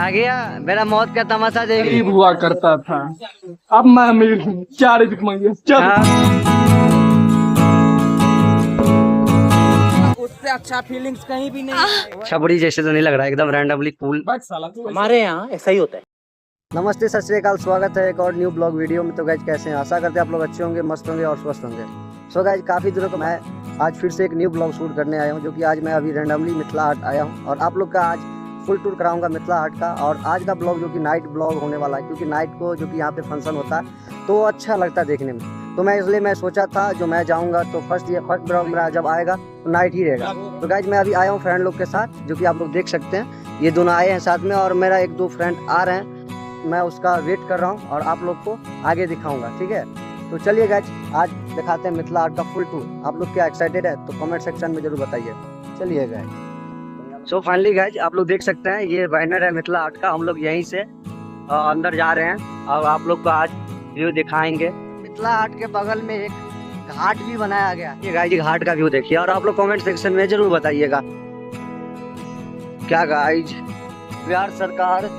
आ गया मेरा मौत का तमाशा देख। गरीब हुआ करता था, अब मैं अमीर हूँ। 4 रुपये मांगिए उससे अच्छा फीलिंग्स कहीं भी नहीं। छबड़ी जैसे तो नहीं लग रहा है, एकदम रैंडमली कूल। हमारे यहाँ ऐसा ही होता है। नमस्ते, सत श्री अकाल, स्वागत है एक और न्यू ब्लॉग वीडियो में। तो गाइज कैसे हैं? आशा करते हैं आप लोग अच्छे होंगे, मस्त होंगे और स्वस्थ होंगे। सो गाइज काफ़ी दिनों को मैं आज फिर से एक न्यू ब्लॉग शूट करने आया हूं, जो कि आज मैं अभी रैंडमली मिथिला हाट आया हूं और आप लोग का आज फुल टूर कराऊंगा मिथिला हाट का। और आज का ब्लॉग जो कि नाइट ब्लॉग होने वाला है, क्योंकि नाइट को जो कि यहाँ पे फंक्शन होता है तो अच्छा लगता है देखने में। तो मैं इसलिए मैं सोचा था जो मैं जाऊँगा तो फर्स्ट ब्लॉग मेरा जब आएगा तो नाइट ही रहेगा। तो गाइज मैं अभी आया हूँ फ्रेंड लोग के साथ, जो कि आप लोग देख सकते हैं। ये दोनों आए हैं साथ में और मेरा 1-2 फ्रेंड आ रहे हैं। मैं उसका वेट कर रहा हूँ और आप लोग को आगे दिखाऊंगा, ठीक है? तो चलिए गाइज आज दिखाते हैं मिथिला हाट का फुल टूर। आप लोग क्या एक्साइटेड है तो कमेंट सेक्शन में जरूर बताइए। चलिए गाइज। सो फाइनली गाइज आप लोग देख सकते हैं ये बैनर है मिथिला हाट का। हम लोग यहीं से अंदर जा रहे हैं और आप लोग को आज व्यू दिखाएंगे। मिथिला हाट के बगल में एक घाट भी बनाया गया। ये गाइज घाट का व्यू देखिए और आप लोग कमेंट सेक्शन में जरूर बताइएगा। क्या गाइज बिहार सरकार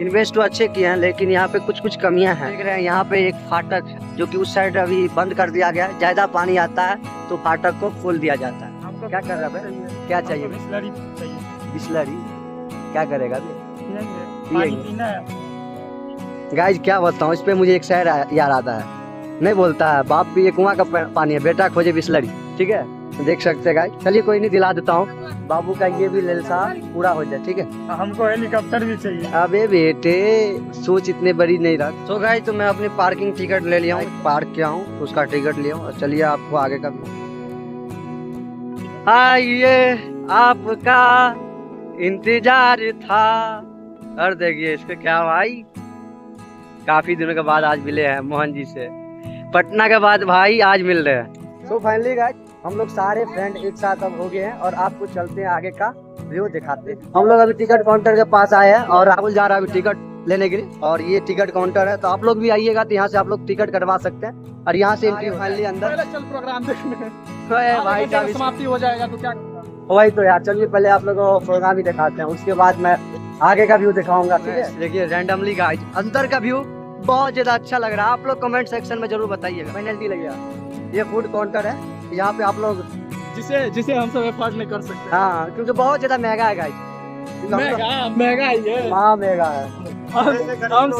इन्वेस्ट तो अच्छे किए हैं, लेकिन यहाँ पे कुछ कमियां हैं। देख रहे हैं यहाँ पे एक फाटक है जो कि उस साइड अभी बंद कर दिया गया है। ज्यादा पानी आता है तो फाटक को खोल दिया जाता है। क्या कर रहा है? क्या चाहिए? बिस्लरी। क्या करेगा? पानी पीना है। गाइज क्या बताऊँ, इस पे मुझे एक शायर याद आता है, नहीं बोलता है बाप भी ये कुआं का पानी है, बेटा खोजे बिस्लरी। ठीक है, देख सकते हैं गाइज। चलिए कोई नहीं, दिला देता हूँ बाबू का ये भी लालसा पूरा हो जाए, ठीक है? हमको हेलीकॉप्टर भी चाहिए। अबे बेटे सोच इतने बड़ी नहीं रख। तो गाइज तो मैं अपनी पार्किंग टिकट ले लिया हूँ, पार्क किया हूँ, उसका टिकट लिया हूँ और चलिए आपको आगे का आइए आपका इंतजार था। और देखिए इसको क्या भाई, काफी दिनों के बाद आज मिले हैं मोहन जी से, पटना के बाद भाई आज मिल रहे हैं। तो फाइनली गाइज हम लोग सारे फ्रेंड एक साथ अब हो गए हैं और आपको चलते हैं आगे का व्यू दिखाते हैं। हम लोग अभी टिकट काउंटर के पास आए हैं और राहुल जा रहा है अभी टिकट लेने के लिए। और ये टिकट काउंटर है, तो आप लोग भी आइएगा तो यहाँ से आप लोग टिकट कटवा सकते हैं और यहाँ से एंट्री फाइनली अंदर। चल प्रोग्राम देखने भाई समाप्ति हो जाएगा तो क्या? वही तो यार, चलिए पहले आप लोगों को प्रोग्राम ही दिखाते हैं, उसके बाद मैं आगे का व्यू दिखाऊंगा, ठीक है? देखिए रैंडमली गाइस अंदर का व्यू बहुत ज्यादा अच्छा लग रहा है। आप लोग कमेंट सेक्शन में जरूर बताइएगा। पेनल्टी लग गया। ये फूड काउंटर है, यहाँ पे आप लोग जिसे हम सब एफर्ट नहीं कर सकते। हाँ, क्योंकि बहुत ज्यादा महंगा है गाइस। महंगा ही है, हाँ महंगा है। हम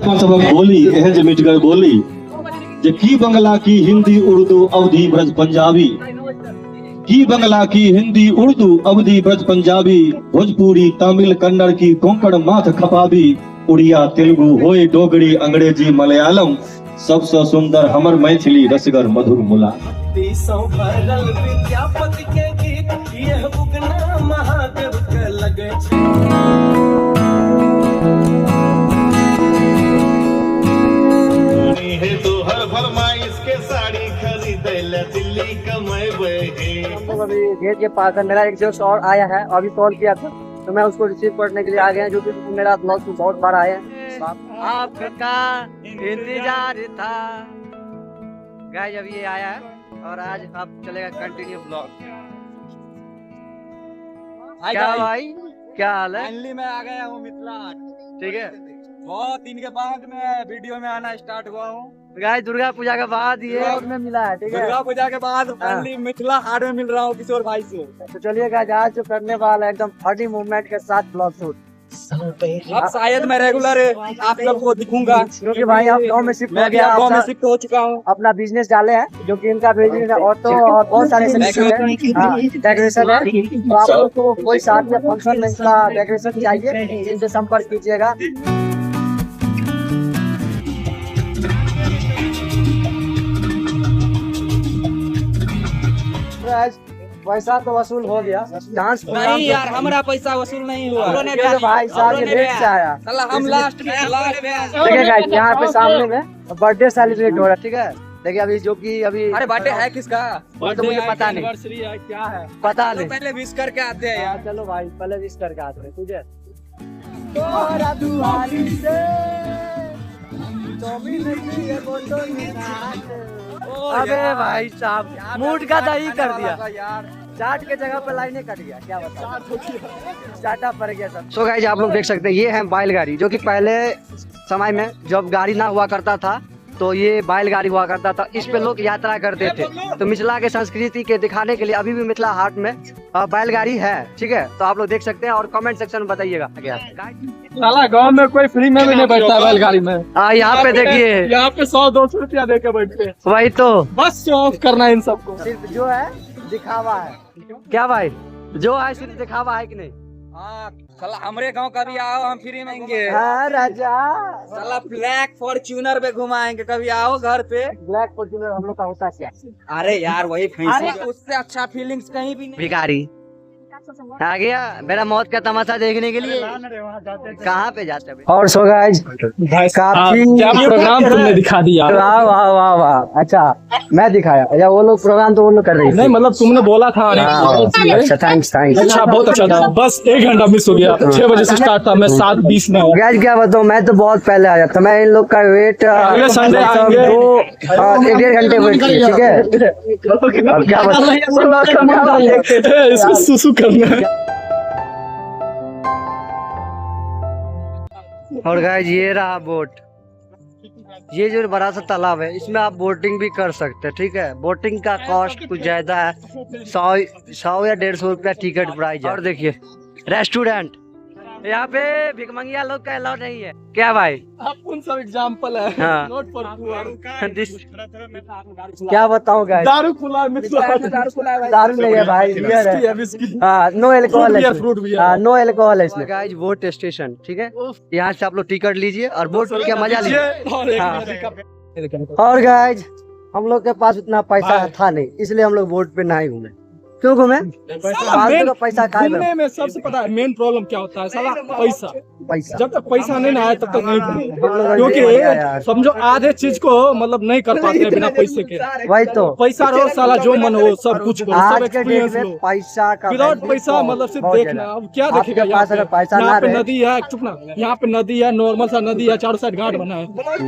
सबको बोली एहज मिटकर बोली जे की बंगला की हिंदी उर्दू अवधी ब्रज पंजाबी, की बंगला की हिंदी उर्दू अवधी ब्रज पंजाबी, भोजपुरी तमिल कन्नड़ की कोंकण माथ खपाबी, उड़िया तेलुगु होय डोगरी अंग्रेजी मलयालम, सबसे सुंदर हमर मैथिली रसगर मधुर मुला। विद्यापति के गीत ये उगना महादेव के लगे है तो हर फरमाइश के साड़ी खरीदे ले दिल्ली कमाए। हम लोग अभी गेट के पास है, मेरा एक दोस्त और आया है, अभी कॉल किया था तो मैं उसको रिसीव करने के लिए आ गया, जो कि मेरा ब्लॉग में बहुत बार आया है। आपका इंतजार था गाइस, अभी ये आया है और आज अब चलेगा कंटिन्यू ब्लॉग। क्या भाई क्या हाल है? फाइनली मैं आ गया हूँ मिथिला हाट, ठीक है? बहुत दिन के बाद मैं वीडियो में आना स्टार्ट हुआ हूँ। गाइस दुर्गा पूजा के बाद ये में मिला है, ठीक है? दुर्गा पूजा के बाद फाइनली मिथिला हाट में मिल रहा हूँ किशोर भाई से। तो चलिए गाइस आज जो करने वाला है एकदम फनी मूवमेंट के साथ ब्लॉग शूट। अब शायद मैं रेगुलर आप सबको दिखूंगा, क्योंकि भाई आप गाँव में शिफ्ट हो गया, गाँव में शिफ्ट हो चुका हूँ। अपना बिजनेस डाले हैं जो कि इनका बिजनेस है और तो और बहुत सारे डेकोरेशन है। तो आप लोग को कोई साथ में फंक्शन में इसका डेकोरेशन चाहिए, इनसे संपर्क कीजिएगा। पैसा तो वसूल हो गया, डांस नहीं यार हमारा पैसा वसूल नहीं हुआ। भाई साहब ये लेट से आया। हम लास्ट में ठीक है गाइस, यहाँ पे सामने में बर्थडे सेलिब्रेट हो रहा है, ठीक है? देखिए अभी जो कि अभी अरे बर्थडे है किसका? तो मुझे पता नहीं, क्या है पता नहीं। पहले विश करके आते हैं यार। चलो भाई पहले विश करके आते हैं तुझे। अबे भाई साहब मूड का दही कर दिया चाट के जगह पे लाइनें कट गया क्या बताऊं चाटा पड़ गया सब। सो गाइस आप लोग देख सकते हैं ये है बैलगाड़ी जो कि पहले समय में जब गाड़ी ना हुआ करता था तो ये बैलगाड़ी हुआ करता था, इस पे लोग यात्रा करते थे। तो मिथिला के संस्कृति के दिखाने के लिए अभी भी मिथिला हाट में बैलगाड़ी है, ठीक है। तो आप लोग देख सकते हैं और कमेंट सेक्शन में बताइएगा। साला गांव में कोई फ्री में भी नहीं बैठता बैलगाड़ी में। यहाँ पे देखिए यहाँ पे 100-200 रुपया दे के बैठते। वही तो बस शो ऑफ करना है इन सबको। सिर्फ जो है दिखावा है क्या भाई, जो है सिर्फ दिखावा है कि नहीं। साला हमारे गांव कभी आओ हम फ्री में आएंगे। हाँ राजा साला ब्लैक फॉर्च्यूनर पे घुमाएंगे, कभी आओ घर पे। ब्लैक फॉर्च्यूनर हम लोग का होता क्या। अरे यार वही फैंसी, उससे अच्छा फीलिंग्स कहीं भी नहीं। भिखारी आ गया मेरा मौत का तमाशा देखने के लिए, कहाँ पे जाते हैं। और सो गाइस काफी क्या प्रोग्राम तुमने दिखा दिया। वाह वाह वाह वाह। अच्छा मैं दिखाया या वो लोग प्रोग्राम तो वो लोग कर रहे थे। नहीं मतलब तुमने बोला था। अच्छा थैंक्स थैंक्स। अच्छा बहुत अच्छा था, बस 1 घंटा मिस हो गया। 6 बजे से स्टार्ट था, मैं 7:20 में। गाइस क्या बताऊं, मैं तो बहुत पहले आ जाता, मैं इन लोग का वेट अगले संडे आएंगे। 1-1.5 घंटे वेट किया, ठीक है। अब क्या बताऊं इसको सुसु करना है। और गाइस ये रहा बोट, ये जो बड़ा सा तालाब है इसमें आप बोटिंग भी कर सकते हैं, ठीक है। बोटिंग का कॉस्ट कुछ ज्यादा है, 100 या 150 रुपया टिकट प्राइस है। और देखिए रेस्टोरेंट, यहाँ पे भिखमंगिया लोग का अलाउ नहीं है क्या भाई। अपन सब एग्जांपल है। हाँ। Not for poor. क्या बताऊं गाइस, दारू खुला है मिथिला में। दारू नहीं है भाई, बियर है। हाँ नो अल्कोहल है, फ्रूट भी हाँ नो अल्कोहल है इसमें। गाइस बोट स्टेशन, ठीक है। यहाँ से आप लोग टिकट लीजिए और बोट का मजा लीजिए। और गाइस हम लोग के पास उतना पैसा था नहीं, इसलिए हम लोग बोट पे नहीं घूमे। क्यों घूमे, फालतू का पैसा खाए घूमने में सबसे पता है मेन प्रॉब्लम क्या होता है, साला पैसा। जब तक पैसा नहीं ना आए तब तक नहीं घूमे। क्योंकि समझो आधे चीज को मतलब नहीं कर पाते बिना पैसे के। वही तो पैसा रहो साला जो मन हो सब कुछ करो, सब आज के एक्सपीरियंस डेट लो। में पैसा का विदाउट पैसा मतलब सिर्फ देखना, अब क्या देखेगा। यहाँ पे नदी है, चुप ना, यहाँ पे नदी है, नॉर्मल सा नदी है, चारों साइड घाट बना है।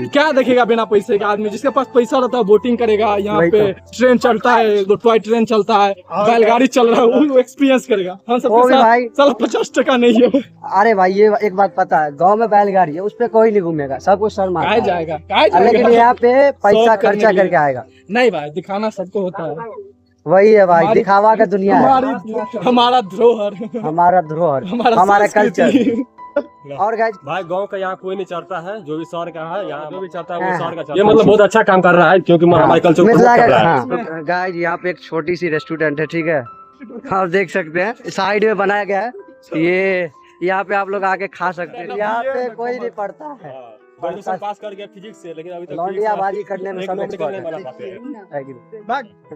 क्या देखेगा बिना पैसे के आदमी। जिसके पास पैसा रहता है बोटिंग करेगा। यहाँ पे ट्रेन चलता है, टॉय ट्रेन चलता है, बैलगाड़ी चल रहा है, वो एक्सपीरियंस करेगा। हम सब भाई साला 50 टका नहीं है। अरे भाई ये एक बात पता है, गांव में बैलगाड़ी है उस पे कोई नहीं घूमेगा, सब कुछ शर्मा जाएगा। लेकिन यहाँ पे पैसा खर्चा करके आएगा। नहीं भाई दिखाना सबको होता है, वही है भाई, दिखावा का दुनिया है। हमारा धरोहर, हमारा धरोहर, हमारा कल्चर। और गाइस भाई गांव का यहाँ कोई नहीं चढ़ता है, जो भी शहर का है यहाँ जो भी चढ़ता है वो शहर का चढ़ता है। ये मतलब बहुत अच्छा काम कर रहा है क्योंकि हमारे कल्चर को मिथिला प्रमोट कर का। रहा है। हाँ गाइस यहाँ पे एक छोटी सी रेस्टोरेंट है, ठीक है। आप देख सकते हैं साइड में बनाया गया है, ये यहाँ पे आप लोग आके खा सकते हैं। यहाँ पे कोई नहीं पढ़ता है, ग्रेजुएशन पास कर गया फिजिक्स से, लेकिन अभी तक लौंडियाबाजी करने में सब एक्सपर्ट नहीं बना है। पाते हैं।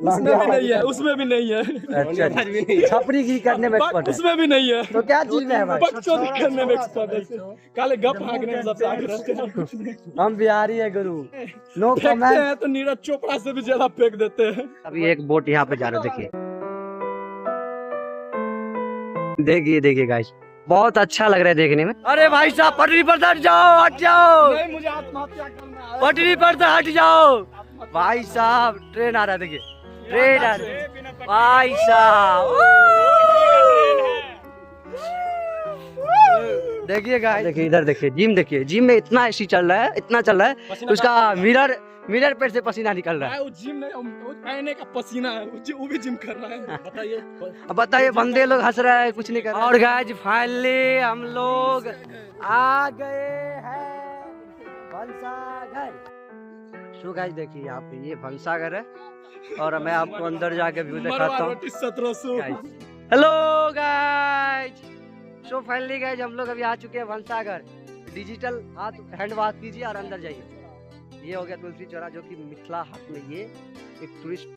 उसमें भी नहीं है, उसमें भी नहीं है। अच्छा छपरी की करने में एक्सपर्ट है, उसमें भी नहीं है। तो क्या चीज में है भाई। बच्चों की करने में एक्सपर्ट है। काले गप हाँकने में सबसे आगे रहते हैं। हम बिहारी है गुरु, नो फेंकते कमेंट। हैं तो नीरज चोपड़ा से भी ज्यादा फेंक देते हैं। अभी एक बोट यहाँ पे जा रहा है, देखिए देखिए गाइस बहुत अच्छा लग रहा है देखने में। अरे भाई साहब पटरी पर हट जाओ, हट जाओ, नहीं मुझे आत्महत्या करना है। पटरी पर से हट जाओ। भाई साहब ट्रेन आ रहा है, देखिए ट्रेन आ रहा है भाई साहब। देखिए गाइस, देखिए इधर देखिए, जिम देखिए, जिम में इतना एसी चल रहा है, इतना चल रहा है, उसका मिरर पे से पसीना निकल रहा है। वो जिम नहीं, वो पहने का पसीना है, वो भी जिम कर रहा है। बताइए अब बताइए बंदे लोग हंस रहे हैं, कुछ नहीं कर रहे। और गाइस फाइनली हम लोग आ गए हैं भंसाघर। सो गाइस देखिए यहाँ पे ये भंसाघर है और मैं आपको अंदर जाके व्यू दिखाता हूँ। Hello guys, so finally guys हम लोग अभी आ चुके हैं भंसाघर। डिजिटल हाथ हैंड वॉश कीजिए और अंदर जाइए। ये हो गया तुलसी चौरा, जो कि मिथिला हाट में ये एक टूरिस्ट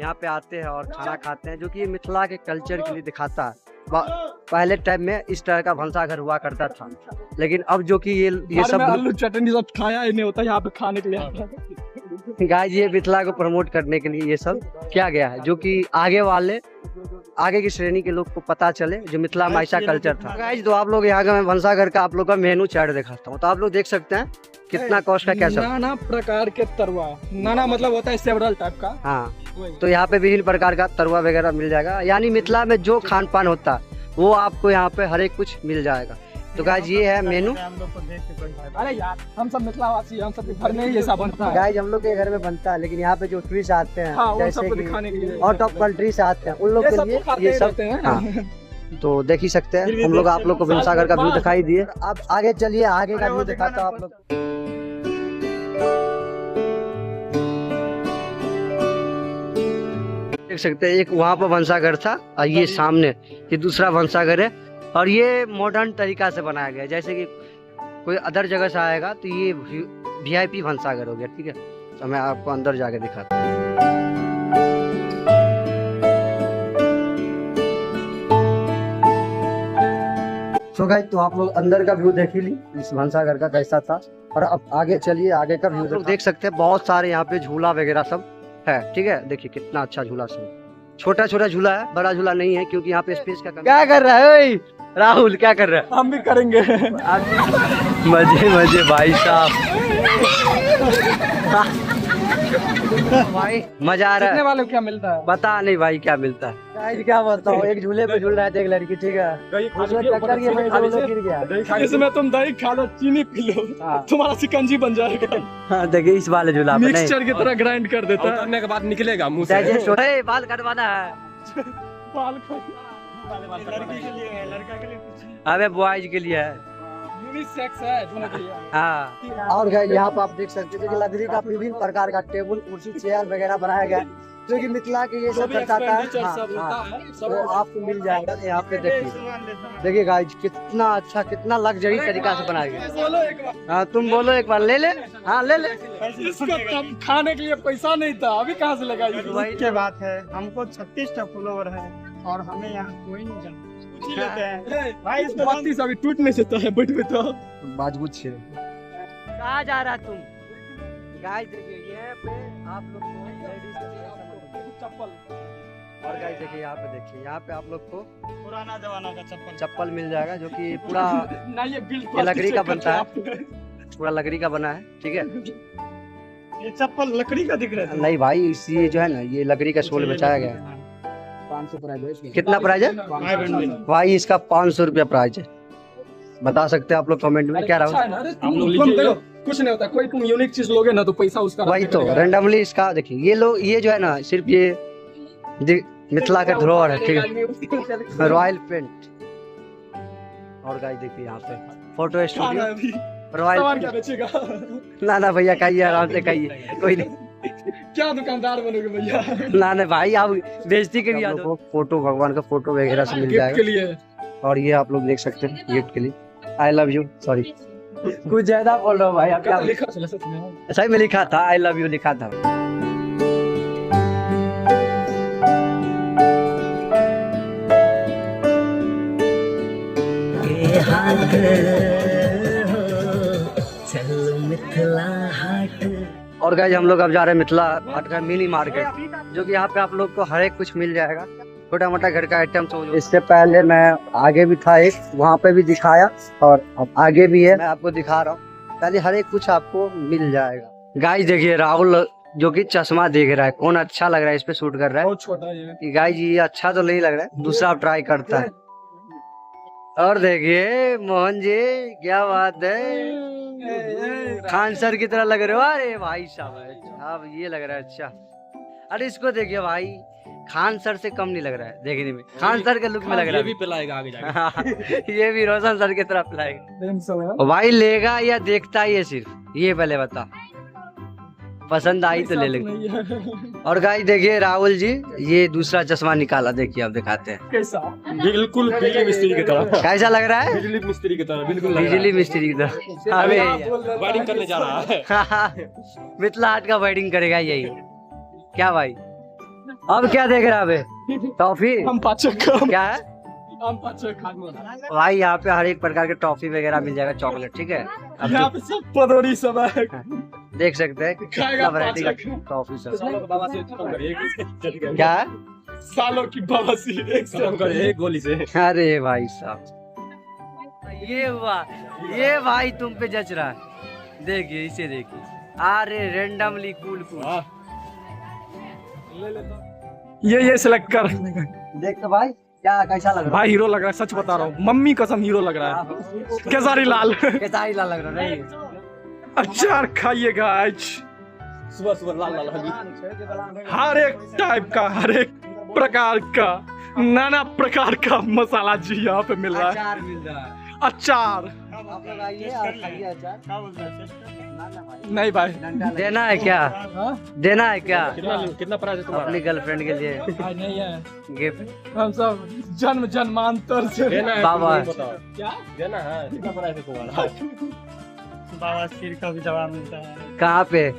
यहाँ पे आते हैं और खाना खाते हैं, जो कि ये मिथिला के कल्चर के लिए दिखाता है। पहले टाइम में इस तरह का भंसाघर हुआ करता था, लेकिन अब जो कि ये सब आलू चटनी सब खाया ही नहीं होता, यहाँ पे खाने के लिए गाइस ये मिथिला को प्रमोट करने के लिए ये सब किया गया है, जो कि आगे वाले आगे की श्रेणी के लोग को पता चले जो मिथिला में ऐसा कल्चर था। गाइस तो आप लोग यहाँ का मैं भंसाघर का आप लोग का मेनू चार्ट दिखाता हूँ, तो आप लोग देख सकते हैं कितना कॉस्ट का कैसा। नाना प्रकार के तरुआ, नाना मतलब होता है सेवरल टाइप का। हाँ तो यहाँ पे विभिन्न प्रकार का तरुआ वगैरह मिल जाएगा, यानी मिथिला में जो खान पान होता है वो आपको यहाँ पे हर एक कुछ मिल जाएगा। तो गाइस ये है मेनू। अरे यार हम सब मिथिलावासी, हम सब के घर में ही ऐसा बनता है। गाइस हम लोग के घर में बनता है, लेकिन यहाँ पे जो टूरिस्ट आते हैं हाँ, जैसे कि आउट ऑफ कंट्री से आते हैं उन लोग के लिए ये सब हैं। हाँ। तो देख ही सकते हैं हम लोग, आप लोग को भंसाघर का व्यू दिखाई दिए। अब आगे चलिए, आगे का व्यू दिखाता हूँ आप लोग। देख सकते हैं एक वहाँ पर भंसाघर था और ये सामने ये दूसरा भंसाघर है, और ये मॉडर्न तरीका से बनाया गया है। जैसे कि कोई अदर जगह से आएगा तो ये VIP भंसाघर हो गया, ठीक है। तो मैं आपको अंदर जाके दिखाता हूँ। तो गाइस तो आप लोग अंदर का व्यू देख ही ली इस भंसाघर का कैसा था, और अब आगे चलिए आगे का व्यू। लोग देख सकते हैं बहुत सारे यहाँ पे झूला वगैरह सब है, ठीक है। देखिए कितना अच्छा झूला सब, छोटा छोटा झूला है, बड़ा झूला नहीं है क्योंकि यहाँ पे स्पेस का कमी। क्या कर रहा है ओए? राहुल क्या कर रहा है? हम भी करेंगे। मजे मजे भाई साहब। भाई मजा आ रहा है। वाले क्या मिलता है पता नहीं भाई क्या मिलता है। क्या बोलता हूँ, एक झूले पे झूल रहा है एक लड़की, ठीक है। उसमें टक्कर की वजह से वो लोग गिर गया। इसमें तुम दही खा लो, चीनी पी लो, तुम्हारा शिकंजी बन जाएगा। हाँ देखिए इस वाले झूला पे मिक्सचर की तरह ग्राइंड कर देता है। उतरने के बाद निकलेगा मुंह से। बाल कटवाना है। अबे बॉयज के लिए है, यूनिसेक्स है दोनों के लिए। हाँ। और यहाँ पे आप देख सकते हैं कि लकड़ी का विभिन्न प्रकार का टेबल कुर्सी चेयर वगैरह बनाया गया है, जो कि मिथिला के ये सब दर्शाता है। हाँ, वो आपको मिल जाएगा यहाँ पे। देखिए गाइस कितना अच्छा, कितना लग्जरी तरीका से बनाया गया। हाँ तुम बोलो एक बार, ले ले। हाँ ले ले। इसको तब खाने के लिए पैसा नहीं था, अभी कहाँ से लगा? वही के बात है, हमको 36 फॉलोवर है और हमें यहाँ कोई नहीं जानता। भाई इस बाती से अभी टूट नहीं सकता है, बैठ तो मजबूत से। कहाँ जा रहा तुम? गाइस देखिए यहाँ पे आप लोग को चप्पल, और गाइस देखिए यहाँ पे, देखिए यहाँ पे आप लोग को पुराना जमाना का चप्पल मिल जाएगा, जो कि पूरा ना ये लकड़ी का बनता है, पूरा लकड़ी का बना है, ठीक है। ये चप्पल लकड़ी का दिख रहा है। नहीं भाई ये जो है ना, ये लकड़ी का सोल बचाया गया है। 500 प्राइस है। कितना प्राइस है भाई? इसका 500 रुपया प्राइस है। बता सकते हैं आप लोग कमेंट में क्या रहा? कुछ नहीं होता, कोई तुम यूनिक चीज लोगे ना तो पैसा उसका वही तो रैंडमली इसका। देखिए ये लोग, ये जो है ना सिर्फ ये मिथिला का धरोहर है, ठीक है, रॉयल पेंट। और गाइस देखिए यहाँ पे फोटो स्टूडियो रॉयल। ना भैया कहिए, आराम से कहिए, कोई नहीं। क्या दुकानदार बनोगे भैया? ना भाई आप बेइज्जती के लिए फोटो, भगवान का फोटो वगैरह से मिल जाएगा के लिए। और ये आप लोग देख सकते हैं गिफ्ट के लिए। आई लव यू, सॉरी कुछ ज्यादा बोल रहा हूँ भाई। क्या लिखा? सही में लिखा था, आई लव यू लिखा था। और गाइस हम लोग अब जा रहे हैं मिथिला हाट का मिनी मार्केट, जो कि यहाँ पे आप लोग को हर एक कुछ मिल जाएगा, छोटा मोटा घर का आइटम। तो इससे पहले मैं आगे भी था एक, वहाँ पे भी दिखाया, और अब आगे भी है, मैं आपको दिखा रहा हूँ। पहले हर एक कुछ आपको मिल जाएगा। गाइस देखिए राहुल जो कि चश्मा देख रहा है, कौन अच्छा लग रहा है इस पे शूट कर रहा है। बहुत छोटा है गाइस ये अच्छा तो नहीं लग रहा है, दूसरा आप ट्राई करता है। और देखिए मोहन जी क्या बात है, खान सर की तरह लग रहे हो। अरे भाई साहब अब ये लग रहा है अच्छा। अरे इसको देखिए भाई, खान सर से कम नहीं लग रहा है देखने में, खान सर के लुक में लग रहा है। ये भी पिलाएगा आगे जाके। ये भी रोशन सर की तरह पिलाएगा। भाई लेगा या देखता ही है सिर्फ, ये पहले बता, पसंद आई तो ले लेंगे। और गाइस देखिए राहुल जी ये दूसरा चश्मा निकाला, देखिए आप दिखाते हैं कैसा। बिल्कुल बिजली मिस्त्री की तरह। कैसा लग रहा है? बिजली मिस्त्री की तरह, बिल्कुल बिजली मिस्त्री की तरह। अबे वायरिंग करने जा रहा है। मिथिला हाट का वायरिंग करेगा यही क्या भाई? अब क्या देख रहा है? टॉफी क्या है भाई? यहाँ पे हर एक प्रकार के टॉफी वगैरह मिल जाएगा, चॉकलेट, ठीक है। अब यहाँ पे सब पदोरी सब है, देख सकते हैं कितना वैरायटी का टॉफी सब। क्या है? सालों की बवासीर एक गोली से। अरे भाई साहब ये हुआ, ये भाई तुम पे जच रहा है। देखिए इसे देखिए, अरे रेंडमली कूल कूल। ये सिलेक्ट कर। देख तो भाई क्या कैसा लग रहा भाई हीरो लग रहा है, सच बता रहा हूँ, मम्मी कसम हीरो लग रहा है। केसारी लाल है? केसारी लाल लग रहा है नहीं? अचार खाइएगा आज सुबह सुबह लाल लाल हर एक टाइप का, हर एक प्रकार का, नाना प्रकार का मसाला जी यहाँ पे मिल रहा है। अचार मिल रहा है। अचार आप लोग आइए और खाइए अचार। क्या बोलते हैं? नहीं भाई, देना है क्या? देना है क्या कितना प्राइस है तुम्हारा? अपनी गर्लफ्रेंड के लिए भाई नहीं है, गिफ्ट? हम सब जन्म जन्मांतर से देना है बाबा। तुम बताओ। क्या देना है? कितना प्राइस है तुम्हारा? बाबा सिर का भी दवा मिलता है। कहाँ पे,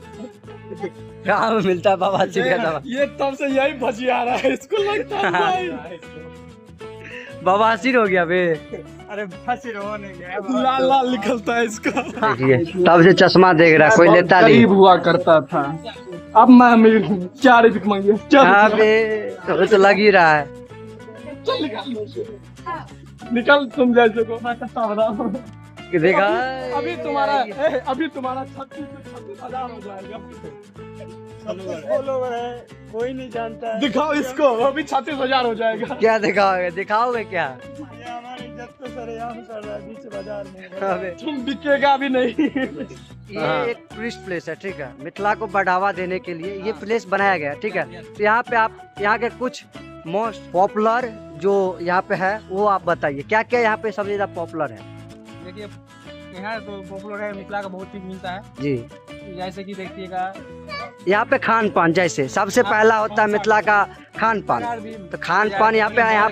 कहाँ में मिलता है बाबा सिर का दवा? ये तब से यही भजी आ रहा है, इसको लगता है भाई बवासीर हो गया बे। अरे फंसी रहो नहीं गया। लाल लाल निकलता है इसका। देखिए तब से चश्मा देख रहा है, कोई लेता नहीं। गरीब हुआ करता था, अब मैं अमीर हूँ। क्या रे भिख मंगिया? हाँ बे, तो लग ही रहा है। चल निकल तुम जैसे को मैं कहता हूँ। कि देखा अभी तुम्हारा 36,000 हो जाएगा। फॉलोवर है, कोई नहीं जानता है। दिखाओ इसको, अभी 36,000 हो जाएगा। क्या दिखाओगे? दिखाओगे क्या? ये हमारी इज्जत पे सरेआम कर रहा है बीच बाजार में। अबे, तुम बिकेगा भी नहीं। ये एक टूरिस्ट प्लेस है, ठीक है। मिथिला को बढ़ावा देने के लिए ये प्लेस बनाया गया है, ठीक है। तो यहाँ पे आप यहाँ के कुछ मोस्ट पॉपुलर जो यहाँ पे है वो आप बताइए, क्या क्या यहाँ पे सबसे ज्यादा पॉपुलर है? देखिए यहाँ तो पॉपुलर है, मिथिला का बहुत चीज मिलता है। जी, जैसे कि देखिएगा यहाँ पे खान पान, जैसे सबसे पहला होता है मिथिला का खान पान। तो खान पान यहाँ पे यहाँ।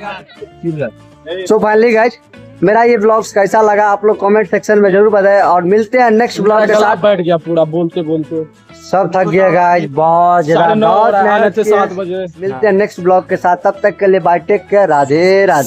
सो फाइनली गाइस, मेरा ये ब्लॉग्स कैसा लगा आप लोग कमेंट सेक्शन में जरूर बताएं, और मिलते हैं नेक्स्ट ब्लॉग के साथ। बैठ गया पूरा बोलते बोलते, सब थक गया गाइस, बहुत ज्यादा, बहुत मेहनत 7 बजे। मिलते हैं नेक्स्ट ब्लॉग के साथ, तब तक के लिए bye, take care, Radhe Radhe.